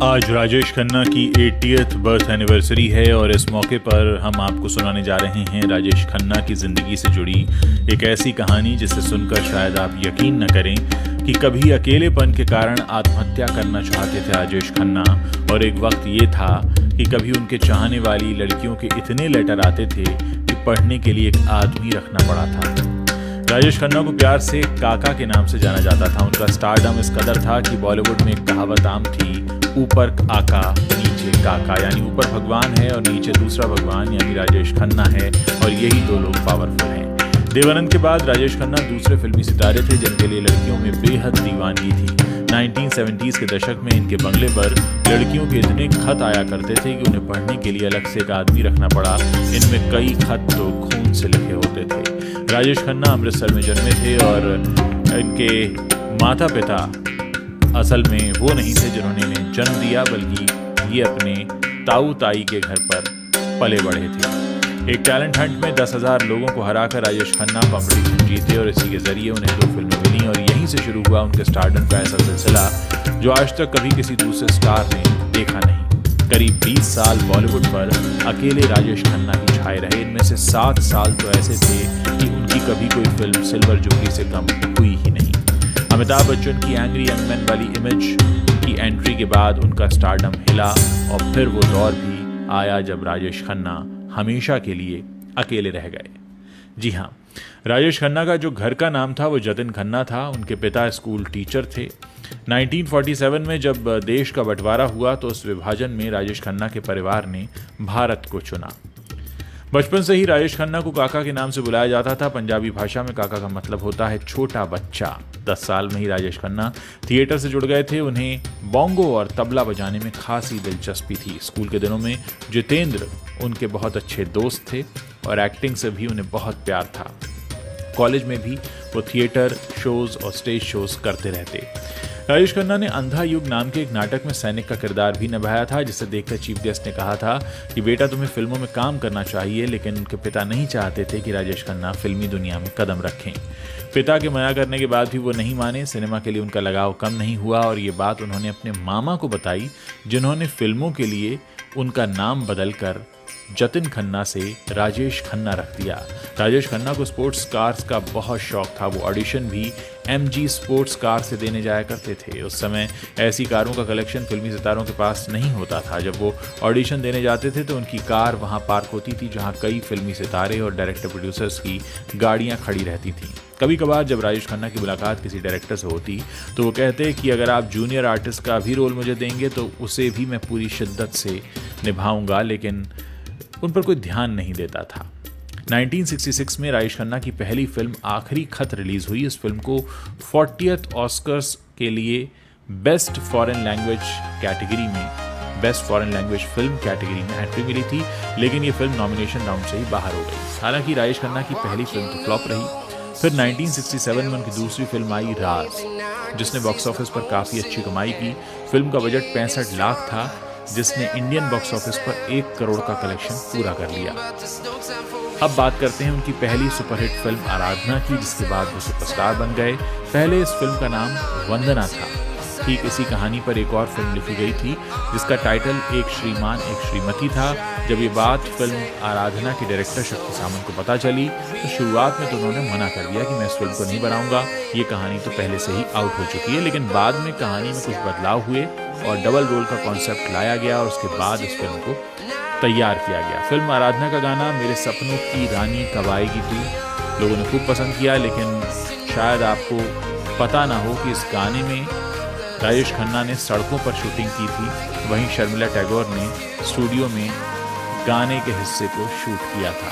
आज राजेश खन्ना की 80th birth anniversary है और इस मौके पर हम आपको सुनाने जा रहे हैं राजेश खन्ना की ज़िंदगी से जुड़ी एक ऐसी कहानी जिसे सुनकर शायद आप यकीन न करें कि कभी अकेलेपन के कारण आत्महत्या करना चाहते थे राजेश खन्ना। और एक वक्त ये था कि कभी उनके चाहने वाली लड़कियों के इतने लेटर आते थे कि पढ़ने के लिए एक आदमी रखना पड़ा था। राजेश खन्ना को प्यार से काका के नाम से जाना जाता था। उनका स्टारडम इस कदर था कि बॉलीवुड में एक कहावत आम थी, ऊपर आका नीचे काका, यानी ऊपर भगवान है और नीचे दूसरा भगवान यानी राजेश खन्ना है, और यही दो लोग पावरफुल हैं। देवानंद के बाद राजेश खन्ना दूसरे फिल्मी सितारे थे जिनके लिए लड़कियों में बेहद दीवानगी थी। 1970s के दशक में इनके बंगले पर लड़कियों के इतने खत आया करते थे कि उन्हें पढ़ने के लिए अलग से एक आदमी रखना पड़ा। इनमें कई खत तो खून से लिखे होते थे। राजेश खन्ना अमृतसर में जन्मे थे और इनके माता पिता असल में वो नहीं थे जिन्होंने इन्हें जन्म दिया, बल्कि ये अपने ताऊ ताई के घर पर पले बढ़े थे। एक टैलेंट हंट में 10,000 लोगों को हराकर राजेश खन्ना कॉम्पिटिशन जीते और इसी के जरिए उन्हें 2 फिल्में मिली और यहीं से शुरू हुआ उनके स्टारडम का ऐसा सिलसिला जो आज तक कभी किसी दूसरे स्टार ने देखा नहीं। करीब 20 साल बॉलीवुड पर अकेले राजेश खन्ना ही छाए रहे। इनमें से 7 साल तो ऐसे थे कि उनकी कभी कोई फिल्म सिल्वर जुबली से कम हुई ही नहीं। अमिताभ बच्चन की एंग्री यंग मैन वाली इमेज की एंट्री के बाद उनका स्टारडम हिला और फिर वो दौर भी आया जब राजेश खन्ना हमेशा के लिए अकेले रह गए। जी हाँ, राजेश खन्ना का जो घर का नाम था वो जतिन खन्ना था। उनके पिता स्कूल टीचर थे। 1947 में जब देश का बंटवारा हुआ तो उस विभाजन में राजेश खन्ना के परिवार ने भारत को चुना। बचपन से ही राजेश खन्ना को काका के नाम से बुलाया जाता था। पंजाबी भाषा में काका का मतलब होता है छोटा बच्चा। 10 साल में ही राजेश खन्ना थिएटर से जुड़ गए थे। उन्हें बोंगो और तबला बजाने में खासी दिलचस्पी थी। स्कूल के दिनों में जितेंद्र उनके बहुत अच्छे दोस्त थे और एक्टिंग से भी उन्हें बहुत प्यार था। कॉलेज में भी वो थिएटर शोज और स्टेज शोज करते रहते। राजेश खन्ना ने अंधा युग नाम के एक नाटक में सैनिक का किरदार भी निभाया था, जिसे देखकर चीफ गेस्ट ने कहा था कि बेटा तुम्हें फिल्मों में काम करना चाहिए, लेकिन उनके पिता नहीं चाहते थे कि राजेश खन्ना फिल्मी दुनिया में कदम रखें। पिता के मना करने के बाद भी वो नहीं माने। सिनेमा के लिए उनका लगाव कम नहीं हुआ और ये बात उन्होंने अपने मामा को बताई, जिन्होंने फिल्मों के लिए उनका नाम बदलकर जतिन खन्ना से राजेश खन्ना रख दिया। राजेश खन्ना को स्पोर्ट्स कार्स का बहुत शौक था। वो ऑडिशन भी MG स्पोर्ट्स कार से देने जाया करते थे। उस समय ऐसी कारों का कलेक्शन फिल्मी सितारों के पास नहीं होता था। जब वो ऑडिशन देने जाते थे तो उनकी कार वहां पार्क होती थी जहां कई फिल्मी सितारे और डायरेक्टर प्रोड्यूसर्स की गाड़ियां खड़ी रहती थीं। कभी कभार जब राजेश खन्ना की मुलाकात किसी डायरेक्टर से होती तो वो कहते कि अगर आप जूनियर आर्टिस्ट का भी रोल मुझे देंगे तो उसे भी मैं पूरी शिद्दत से निभाऊंगा, लेकिन उन पर कोई ध्यान नहीं देता था। 1966 में राजेश खन्ना की पहली फिल्म आखिरी खत रिलीज हुई। इस फिल्म को 40th ऑस्कर्स के लिए बेस्ट फॉरेन लैंग्वेज कैटेगरी में best foreign language film category में एंट्री मिली थी, लेकिन ये फिल्म नॉमिनेशन राउंड से ही बाहर हो गई। हालांकि राजेश खन्ना की पहली फिल्म तो फ्लॉप रही। फिर 1967 में उनकी दूसरी फिल्म आई राज, जिसने बॉक्स ऑफिस पर काफ़ी अच्छी कमाई की। फिल्म का बजट 65 लाख था, जिसने इंडियन बॉक्स ऑफिस पर 1 करोड़ का कलेक्शन पूरा कर लिया। अब बात करते हैं उनकी पहली सुपरहिट फिल्म आराधना की, जिसके बाद वो सुपरस्टार बन गए। पहले इस फिल्म का नाम वंदना था। ठीक इसी कहानी पर एक और फिल्म लिखी गई थी जिसका टाइटल एक श्रीमान एक श्रीमती था। जब ये बात फिल्म आराधना के डायरेक्टर शक्ति सामंत को पता चली तो शुरुआत में तो उन्होंने मना कर दिया कि मैं इस फिल्म को नहीं बनाऊंगा, ये कहानी तो पहले से ही आउट हो चुकी है। लेकिन बाद में कहानी में कुछ बदलाव हुए और डबल रोल का कॉन्सेप्ट लाया गया और उसके बाद इस फिल्म को तैयार किया गया। फिल्म आराधना का गाना मेरे सपनों की रानी कब आएगी तू लोगों ने खूब पसंद किया, लेकिन शायद आपको पता ना हो कि इस गाने में राजेश खन्ना ने सड़कों पर शूटिंग की थी, वहीं शर्मिला टैगोर ने स्टूडियो में गाने के हिस्से को शूट किया था।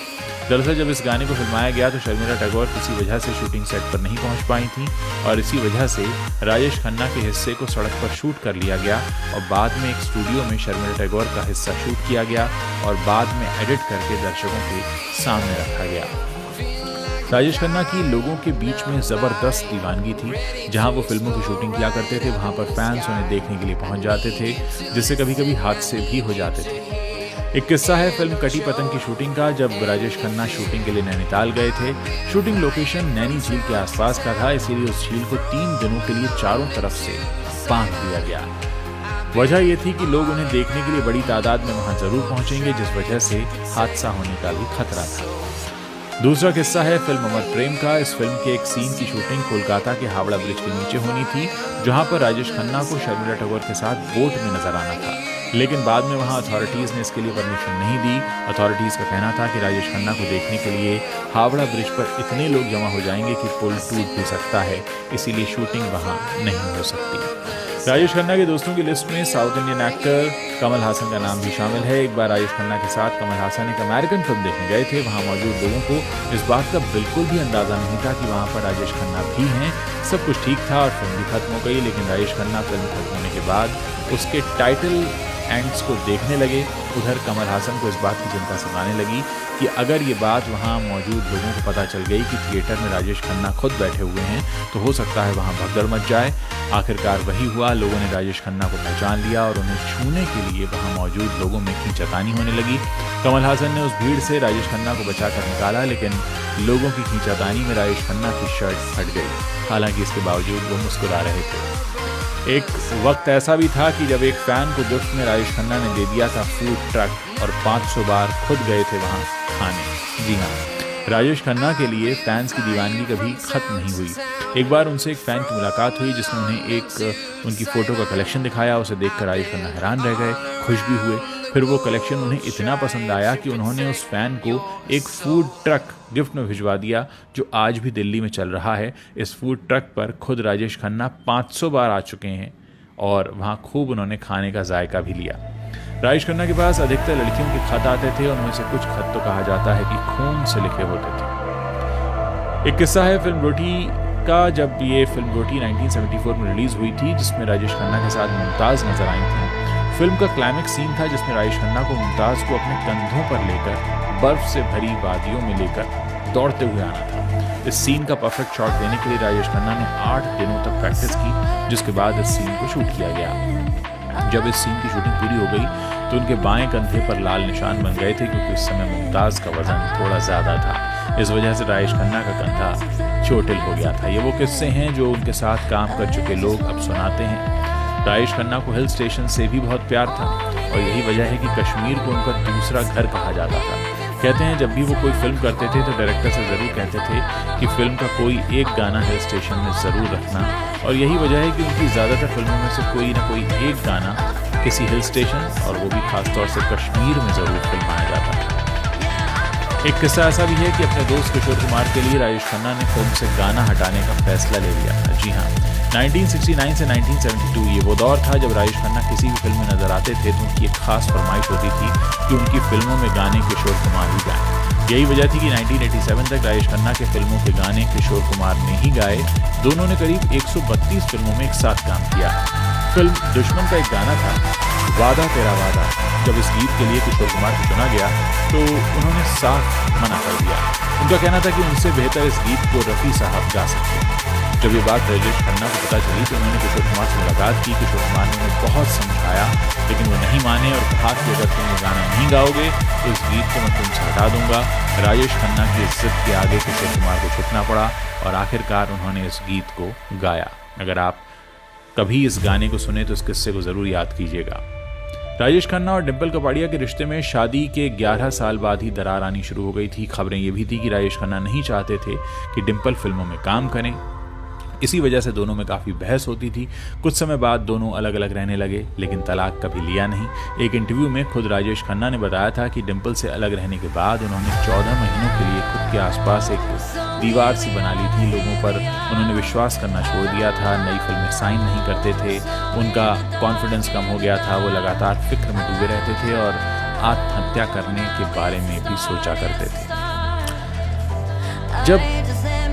दरअसल जब इस गाने को फिल्माया गया तो शर्मिला टैगोर किसी वजह से शूटिंग सेट पर नहीं पहुंच पाई थी और इसी वजह से राजेश खन्ना के हिस्से को सड़क पर शूट कर लिया गया और बाद में एक स्टूडियो में शर्मिला टैगोर का हिस्सा शूट किया गया और बाद में एडिट करके दर्शकों के सामने रखा गया। राजेश खन्ना की लोगों के बीच में ज़बरदस्त दीवानगी थी। जहां वो फिल्मों की शूटिंग किया करते थे वहां पर फैंस उन्हें देखने के लिए पहुंच जाते थे, जिससे कभी कभी हादसे भी हो जाते थे। एक किस्सा है फिल्म कटी पतंग की शूटिंग का, जब राजेश खन्ना शूटिंग के लिए नैनीताल गए थे। शूटिंग लोकेशन नैनी झील के आसपास का था, इसीलिए उस झील को 3 दिनों के लिए चारों तरफ से बांध दिया गया। वजह ये थी कि लोग उन्हें देखने के लिए बड़ी तादाद में वहां जरूर पहुंचेंगे, जिस वजह से हादसा होने का भी खतरा था। दूसरा किस्सा है फिल्म अमर प्रेम का। इस फिल्म के एक सीन की शूटिंग कोलकाता के हावड़ा ब्रिज के नीचे होनी थी, जहां पर राजेश खन्ना को शर्मिला टैगोर के साथ बोट में नजर आना था। लेकिन बाद में वहां अथॉरिटीज़ ने इसके लिए परमिशन नहीं दी। अथॉरिटीज़ का कहना था कि राजेश खन्ना को देखने के लिए हावड़ा ब्रिज पर इतने लोग जमा हो जाएंगे कि पुल टूट भी सकता है, इसीलिए शूटिंग वहां नहीं हो सकती। राजेश खन्ना के दोस्तों की लिस्ट में south Indian actor Kamal Haasan का नाम भी शामिल है। एक बार राजेश खन्ना के साथ कमल हासन एक अमेरिकन फिल्म देखने गए थे। वहां मौजूद लोगों को इस बात का बिल्कुल भी अंदाजा नहीं था कि वहां पर राजेश खन्ना भी हैं। सब कुछ ठीक था और फिल्म भी खत्म हो गई, लेकिन राजेश खन्ना फिल्म खत्म होने के बाद उसके टाइटल एंड्स को देखने लगे। उधर कमल हासन को इस बात की चिंता सताने लगी कि अगर ये बात वहाँ मौजूद लोगों को पता चल गई कि थिएटर में राजेश खन्ना खुद बैठे हुए हैं तो हो सकता है वहाँ भगदड़ मच जाए। आखिरकार वही हुआ, लोगों ने राजेश खन्ना को पहचान लिया और उन्हें छूने के लिए वहाँ मौजूद लोगों में खींचातानी होने लगी। कमल हासन ने उस भीड़ से राजेश खन्ना को बचाकर निकाला, लेकिन लोगों की खींचातानी में राजेश खन्ना की शर्ट फट गई। हालांकि इसके बावजूद वो मुस्कुरा रहे थे। एक वक्त ऐसा भी था कि जब एक फैन को गिफ्ट में राजेश खन्ना ने दे दिया था फूड ट्रक और 500 बार खुद गए थे वहां खाने। जी हाँ, राजेश खन्ना के लिए फैंस की दीवानगी कभी खत्म नहीं हुई। एक बार उनसे एक फ़ैन की मुलाकात हुई जिसने उन्हें एक उनकी फ़ोटो का कलेक्शन दिखाया। उसे देखकर राजेश खन्ना हैरान रह गए, खुश भी हुए। फिर वो कलेक्शन उन्हें इतना पसंद आया कि उन्होंने उस फ़ैन को एक फूड ट्रक गिफ्ट में भिजवा दिया, जो आज भी दिल्ली में चल रहा है। इस फूड ट्रक पर खुद राजेश खन्ना 500 बार आ चुके हैं और वहाँ खूब उन्होंने खाने का जायका भी लिया। राजेश खन्ना के पास अधिकतर लड़कियों के खत आते थे, उनमें से कुछ खत तो कहा जाता है कि खून से लिखे होते थे। एक किस्सा है फिल्म रोटी का। जब ये फिल्म रोटी 1974 में रिलीज़ हुई थी, जिसमें राजेश खन्ना के साथ मुमताज़ नजर आई थी। फिल्म का क्लाइमेक्स सीन था जिसमें राजेश खन्ना को मुमताज़ को अपने कंधों पर लेकर बर्फ से भरी वादियों में लेकर दौड़ते हुए आना था। इस सीन का परफेक्ट शॉट देने के लिए राजेश खन्ना ने 8 दिनों तक प्रैक्टिस की, जिसके बाद इस सीन को शूट किया गया। जब इस सीन की शूटिंग पूरी हो गई तो उनके बाएं कंधे पर लाल निशान बन गए थे, क्योंकि उस समय मुमताज़ का वजन थोड़ा ज़्यादा था। इस वजह से राजेश खन्ना का कंधा चोटिल हो गया था। ये वो किस्से हैं जो उनके साथ काम कर चुके लोग अब सुनाते हैं। राजेश खन्ना को हिल स्टेशन से भी बहुत प्यार था और यही वजह है कि कश्मीर को उनका दूसरा घर कहा जाता था। कहते हैं जब भी वो कोई फिल्म करते थे तो डायरेक्टर से ज़रूर कहते थे कि फिल्म का कोई एक गाना हिल स्टेशन में ज़रूर रखना, और यही वजह है कि उनकी ज़्यादातर फिल्मों में से कोई ना कोई एक गाना किसी हिल स्टेशन और वो भी खासतौर से कश्मीर में ज़रूर फिल्माया जाता था। एक किस्सा ऐसा भी है कि अपने दोस्त किशोर कुमार के लिए राजेश खन्ना ने फिल्म से गाना हटाने का फैसला ले लिया था। जी हाँ, 1969 से 1972 ये वो दौर था जब राजेश खन्ना किसी भी फिल्म में नजर आते थे तो उनकी एक खास फरमाइश होती थी कि उनकी फिल्मों में गाने किशोर कुमार ही गाएं। यही वजह थी कि 1987 तक राजेश खन्ना के फिल्मों के गाने किशोर कुमार ने ही गाए। दोनों ने करीब 132 फिल्मों में एक साथ काम किया। फिल्म दुश्मन का एक गाना था, वादा तेरा वादा। जब इस गीत के लिए किशोर कुमार को चुना गया तो उन्होंने साफ मना कर दिया। उनका कहना था कि उनसे बेहतर इस गीत को रफ़ी साहब गा सकते हैं। जब ये बात राजेश खन्ना को पता चली तो उन्होंने किशोर कुमार से मुलाकात की। किशोर कुमार ने उन्हें बहुत समझाया, लेकिन वो नहीं माने और कहा कि अगर तुम ये गाना नहीं गाओगे तो इस गीत को मैं तुमसे हटा दूंगा। राजेश खन्ना की इज्जत के आगे किशोर कुमार को झुकना पड़ा और आखिरकार उन्होंने इस गीत को गाया। अगर आप कभी इस गाने को सुने तो इस किस्से को ज़रूर याद कीजिएगा। राजेश खन्ना और डिम्पल कपाड़िया के रिश्ते में शादी के 11 साल बाद ही दरार आनी शुरू हो गई थी। खबरें ये भी थी कि राजेश खन्ना नहीं चाहते थे कि डिम्पल फिल्मों में काम करें। इसी वजह से दोनों में काफ़ी बहस होती थी। कुछ समय बाद दोनों अलग अलग रहने लगे, लेकिन तलाक कभी लिया नहीं। एक इंटरव्यू में खुद राजेश खन्ना ने बताया था कि डिम्पल से अलग रहने के बाद उन्होंने 14 महीनों के लिए खुद के आसपास एक दीवार सी बना ली थी। लोगों पर उन्होंने विश्वास करना छोड़ दिया था, नई फिल्में साइन नहीं करते थे, उनका कॉन्फिडेंस कम हो गया था, वो लगातार फिक्र में डूबे रहते थे और आत्महत्या करने के बारे में भी सोचा करते थे। जब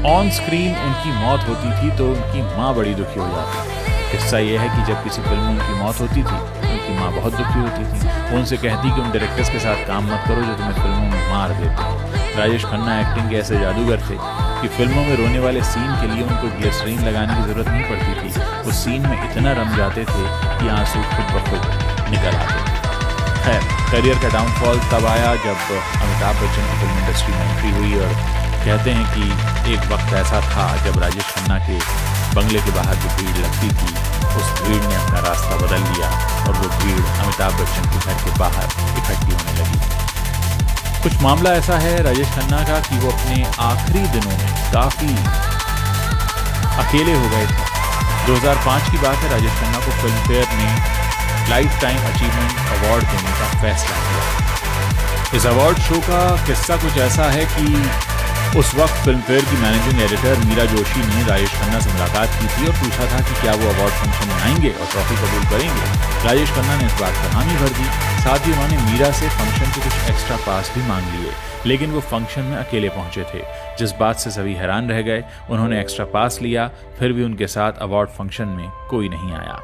ऑन स्क्रीन उनकी मौत होती थी तो उनकी माँ बड़ी दुखी हो जाती थी। किस्सा यह है कि जब किसी फिल्म में उनकी मौत होती थी तो उनकी माँ बहुत दुखी होती थी। वो उनसे कहती कि उन डायरेक्टर्स के साथ काम मत करो जो तुम्हें फिल्मों में मार देते। राजेश खन्ना एक्टिंग के ऐसे जादूगर थे कि फिल्मों में रोने वाले सीन के लिए उनको ग्लिसरीन लगाने की ज़रूरत नहीं पड़ती थी। उस सीन में इतना रम जाते थे कि आंसू खुद ब खुद निकल आते थे। खैर, करियर का डाउनफॉल तब आया जब अमिताभ बच्चन की फिल्म इंडस्ट्री में एंट्री हुई और कहते हैं कि एक वक्त ऐसा था जब राजेश खन्ना के बंगले के बाहर जो भीड़ लगती थी उस भीड़ ने अपना रास्ता बदल लिया और वो भीड़ अमिताभ बच्चन के घर के बाहर इकट्ठी होने लगी। कुछ मामला ऐसा है राजेश खन्ना का कि वो अपने आखिरी दिनों में काफ़ी अकेले हो गए थे। 2005 की बात है, राजेश खन्ना को फिल्म फेयर ने लाइफ टाइम अचीवमेंट अवार्ड देने का फैसला किया। इस अवार्ड शो का किस्सा कुछ ऐसा है कि उस वक्त फिल्म फेयर की मैनेजिंग एडिटर मीरा जोशी ने राजेश खन्ना से मुलाकात की थी और पूछा था कि क्या वो अवार्ड फंक्शन में आएंगे और ट्रॉफी कबूल करेंगे। राजेश खन्ना ने इस बात पर हामी भर दी। साथ ही उन्होंने मीरा से फंक्शन के कुछ एक्स्ट्रा पास भी मांग लिए, लेकिन वो फंक्शन में अकेले पहुंचे थे, जिस बात से सभी हैरान रह गए। उन्होंने एक्स्ट्रा पास लिया, फिर भी उनके साथ अवार्ड फंक्शन में कोई नहीं आया।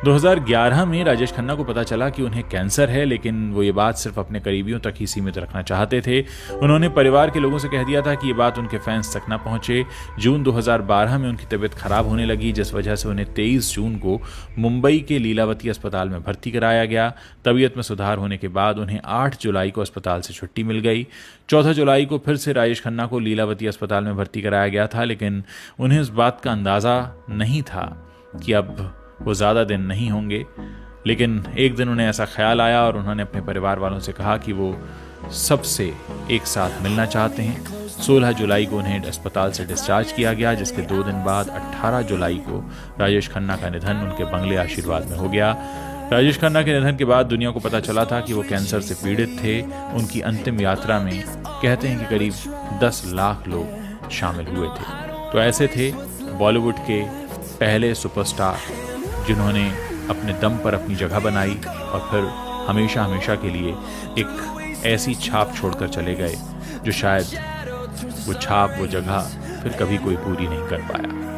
2011 में राजेश खन्ना को पता चला कि उन्हें कैंसर है, लेकिन वो ये बात सिर्फ अपने करीबियों तक ही सीमित रखना चाहते थे। उन्होंने परिवार के लोगों से कह दिया था कि ये बात उनके फैंस तक ना पहुंचे। जून 2012 में उनकी तबीयत खराब होने लगी, जिस वजह से उन्हें 23 जून को मुंबई के लीलावती अस्पताल में भर्ती कराया गया। तबीयत में सुधार होने के बाद उन्हें 8 जुलाई को अस्पताल से छुट्टी मिल गई। 14 जुलाई को फिर से राजेश खन्ना को लीलावती अस्पताल में भर्ती कराया गया था, लेकिन उन्हें इस बात का अंदाज़ा नहीं था कि अब वो ज़्यादा दिन नहीं होंगे। लेकिन एक दिन उन्हें ऐसा ख्याल आया और उन्होंने अपने परिवार वालों से कहा कि वो सबसे एक साथ मिलना चाहते हैं। 16 जुलाई को उन्हें अस्पताल से डिस्चार्ज किया गया, जिसके 2 दिन बाद 18 जुलाई को राजेश खन्ना का निधन उनके बंगले आशीर्वाद में हो गया। राजेश खन्ना के निधन के बाद दुनिया को पता चला था कि वो कैंसर से पीड़ित थे। उनकी अंतिम यात्रा में कहते हैं कि करीब 10 लाख लोग शामिल हुए थे। तो ऐसे थे बॉलीवुड के पहले सुपरस्टार जिन्होंने अपने दम पर अपनी जगह बनाई और फिर हमेशा हमेशा के लिए एक ऐसी छाप छोड़कर चले गए जो शायद वो छाप, वो जगह फिर कभी कोई पूरी नहीं कर पाया।